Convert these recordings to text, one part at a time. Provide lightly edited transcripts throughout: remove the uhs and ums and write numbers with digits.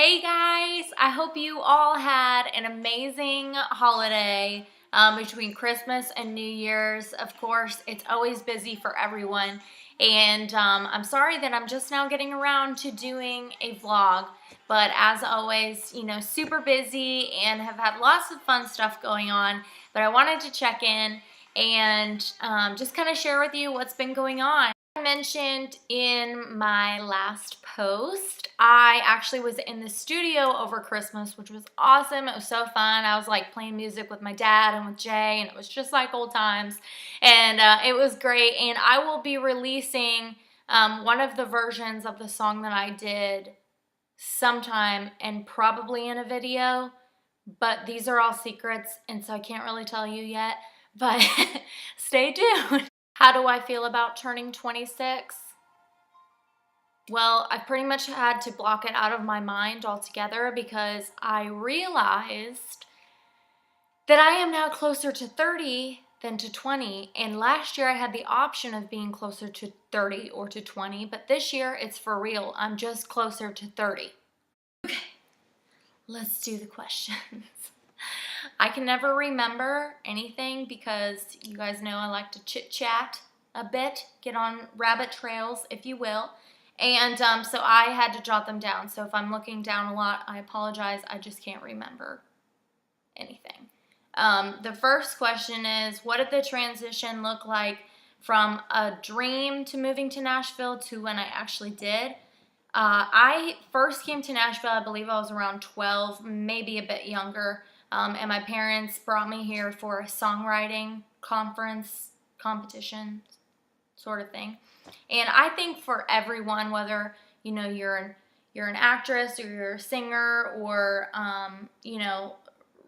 Hey guys, I hope you all had an amazing holiday between Christmas and New Year's. Of course, it's always busy for everyone, and I'm sorry that I'm just now getting around to doing a vlog, but as always, super busy and have had lots of fun stuff going on, but I wanted to check in and just kind of share with you what's been going on. I mentioned in my last post, I actually was in the studio over Christmas, which was awesome. It was so fun. I was like playing music with my dad and with Jay, and it was just like old times, and it was great. And I will be releasing one of the versions of the song that I did sometime, and probably in a video, but these are all secrets, and so I can't really tell you yet, but stay tuned. How do I feel about turning 26? Well, I pretty much had to block it out of my mind altogether because I realized that I am now closer to 30 than to 20. And last year I had the option of being closer to 30 or to 20, but this year it's for real. I'm just closer to 30. Okay, let's do the questions. I can never remember anything because you guys know I like to chit chat a bit, get on rabbit trails, if you will. And so I had to jot them down. So if I'm looking down a lot, I apologize. I just can't remember anything. The first question is, what did the transition look like from a dream to moving to Nashville to when I actually did? I first came to Nashville, I believe I was around 12, maybe a bit younger. And my parents brought me here for a songwriting conference, competition sort of thing. And I think for everyone, whether you're an actress or you're a singer or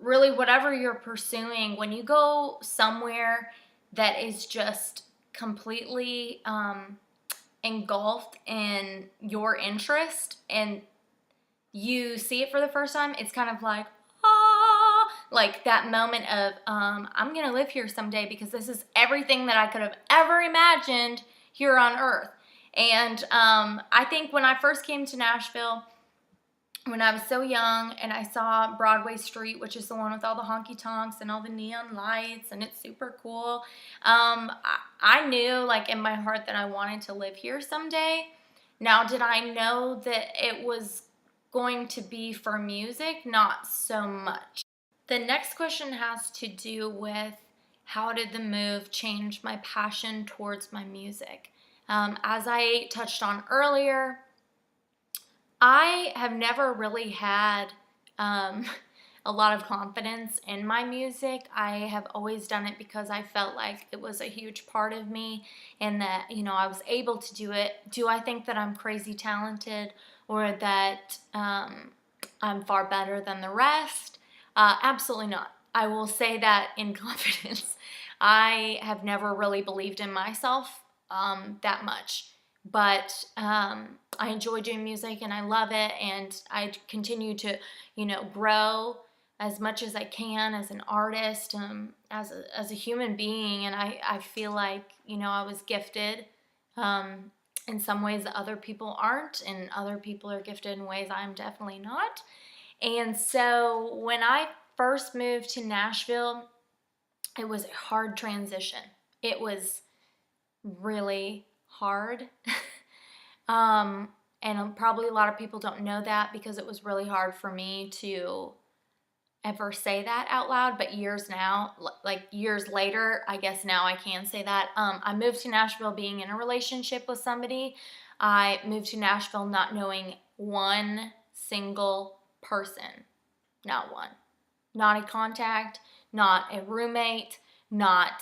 really whatever you're pursuing, when you go somewhere that is just completely engulfed in your interest and you see it for the first time, it's kind of like that moment of I'm gonna live here someday because this is everything that I could have ever imagined here on earth. And I think when I first came to Nashville, when I was so young and I saw Broadway Street, which is the one with all the honky tonks and all the neon lights, and it's super cool, I knew like in my heart that I wanted to live here someday. Now, did I know that it was going to be for music? Not so much. The next question has to do with how did the move change my passion towards my music? As I touched on earlier, I have never really had a lot of confidence in my music. I have always done it because I felt like it was a huge part of me and that, I was able to do it. Do I think that I'm crazy talented or that I'm far better than the rest? Absolutely not. I will say that in confidence. I have never really believed in myself that much, but I enjoy doing music and I love it, and I continue to, grow as much as I can as an artist, as a human being, and I feel like, I was gifted in some ways that other people aren't, and other people are gifted in ways I'm definitely not. And so when I first moved to Nashville, it was a hard transition. It was really hard. And probably a lot of people don't know that because it was really hard for me to ever say that out loud, but years later, I guess now I can say that. I moved to Nashville being in a relationship with somebody. I moved to Nashville not knowing one single person, not one, not a contact, not a roommate, not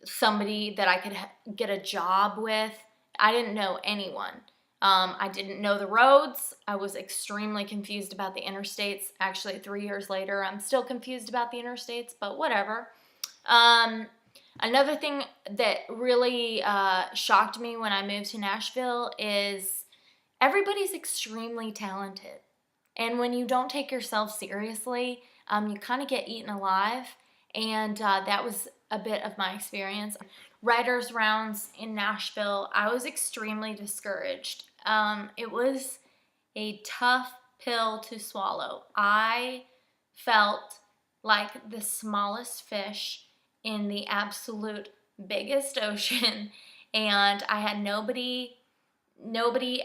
somebody that I could get a job with. I didn't know anyone. I didn't know the roads. I was extremely confused about the interstates. Actually, 3 years later, I'm still confused about the interstates, but whatever. Another thing that really shocked me when I moved to Nashville is everybody's extremely talented. And when you don't take yourself seriously, you kind of get eaten alive. And that was a bit of my experience. Writers' rounds in Nashville, I was extremely discouraged. It was a tough pill to swallow. I felt like the smallest fish in the absolute biggest ocean, and I had nobody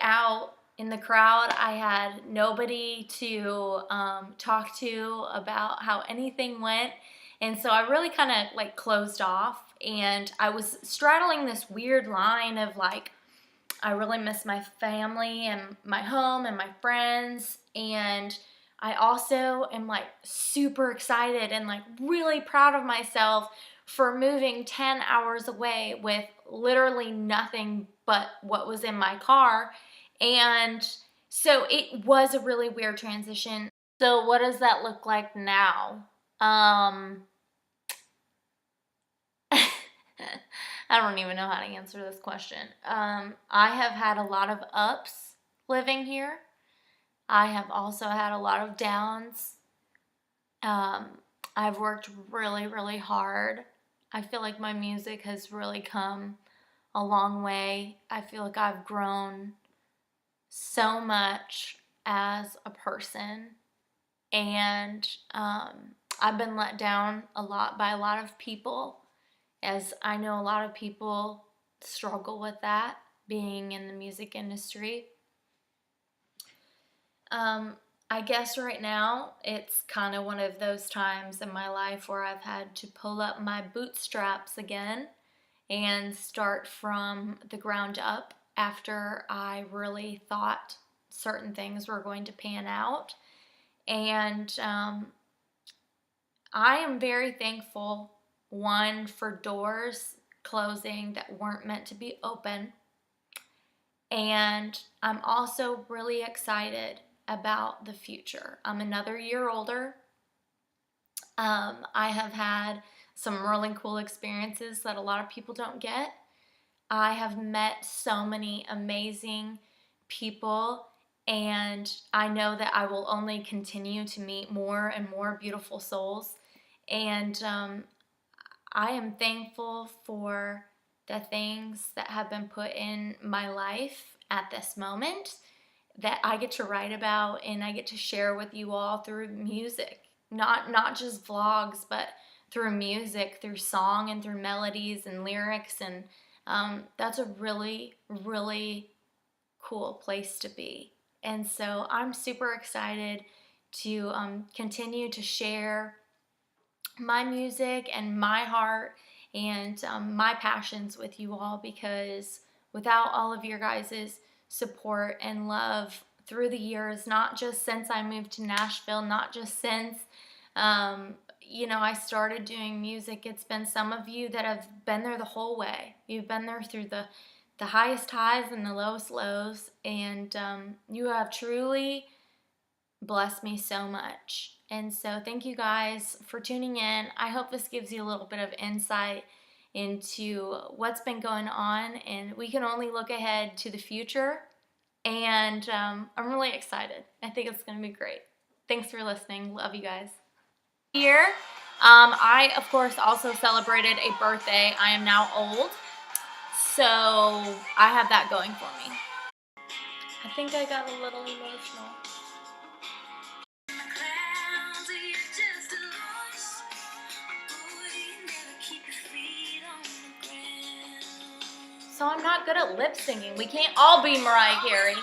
out in the crowd. I had nobody to talk to about how anything went. And so I really kind of like closed off, and I was straddling this weird line of like, I really miss my family and my home and my friends. And I also am like super excited and like really proud of myself for moving 10 hours away with literally nothing but what was in my car. And so it was a really weird transition. So what does that look like now? I don't even know how to answer this question. I have had a lot of ups living here. I have also had a lot of downs. I've worked really, really hard. I feel like my music has really come a long way. I feel like I've grown so much as a person, and I've been let down a lot by a lot of people, as I know a lot of people struggle with that, being in the music industry. I guess right now it's kind of one of those times in my life where I've had to pull up my bootstraps again and start from the ground up after I really thought certain things were going to pan out. And I am very thankful, one, for doors closing that weren't meant to be open. And I'm also really excited about the future. I'm another year older. I have had some really cool experiences that a lot of people don't get. I have met so many amazing people, and I know that I will only continue to meet more and more beautiful souls. And I am thankful for the things that have been put in my life at this moment that I get to write about and I get to share with you all through music. Not just vlogs, but through music, through song and through melodies and lyrics. And that's a really, really cool place to be. And so I'm super excited to continue to share my music and my heart and my passions with you all, because without all of your guys' support and love through the years, not just since I moved to Nashville, not just since I started doing music, it's been some of you that have been there the whole way. You've been there through the highest highs and the lowest lows, and you have truly blessed me so much. And so thank you guys for tuning in. I hope this gives you a little bit of insight into what's been going on, and we can only look ahead to the future. And I'm really excited. I think it's going to be great. Thanks for listening. Love you guys. Here, I of course also celebrated a birthday. I am now old, so I have that going for me. I think I got a little emotional. So I'm not good at lip singing. We can't all be Mariah Carey.